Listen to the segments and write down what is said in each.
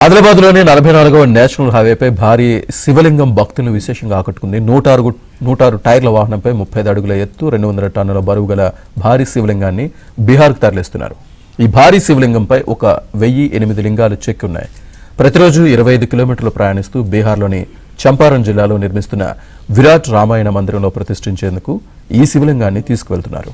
ఆదిలాబాద్లోని 44వ national హైవేపై భారీ శివలింగం భక్తులను విశేషంగా ఆకట్టుకుంది. 106 టైర్ల వాహనంపై 35 అడుగుల ఎత్తు 200 టన్నుల బరువు గల భారీ శివలింగాన్ని బీహార్కు తరలిస్తున్నారు. ఈ భారీ శివలింగంపై 1008 లింగాలు చెక్కి ఉన్నాయి. ప్రతిరోజు 25 కిలోమీటర్లు ప్రయాణిస్తూ బీహార్లోని చంపారణ్ జిల్లాలో నిర్మిస్తున్న విరాట్ రామాయణ మందిరంలో ప్రతిష్ఠించేందుకు ఈ శివలింగాన్ని తీసుకువెళ్తున్నారు.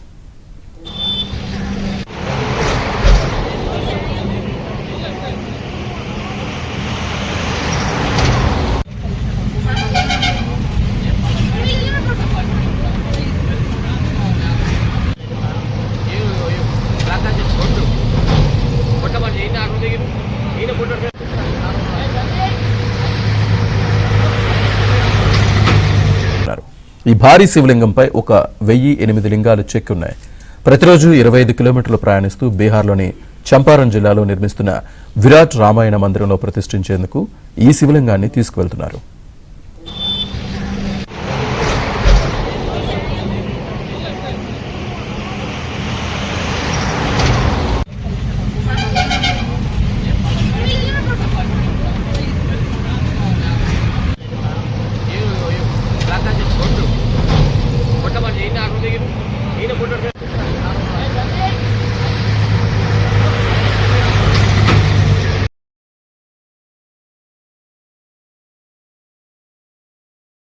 ఈ భారీ శివలింగంపై 1008 లింగాలు చెక్కి ఉన్నాయి. ప్రతిరోజు 25 కిలోమీటర్లు ప్రయాణిస్తూ బీహార్లోని చంపారణ్ జిల్లాలో నిర్మిస్తున్న విరాట్ రామాయణ మందిరంలో ప్రతిష్ఠించేందుకు ఈ శివలింగాన్ని తీసుకువెళ్తున్నారు.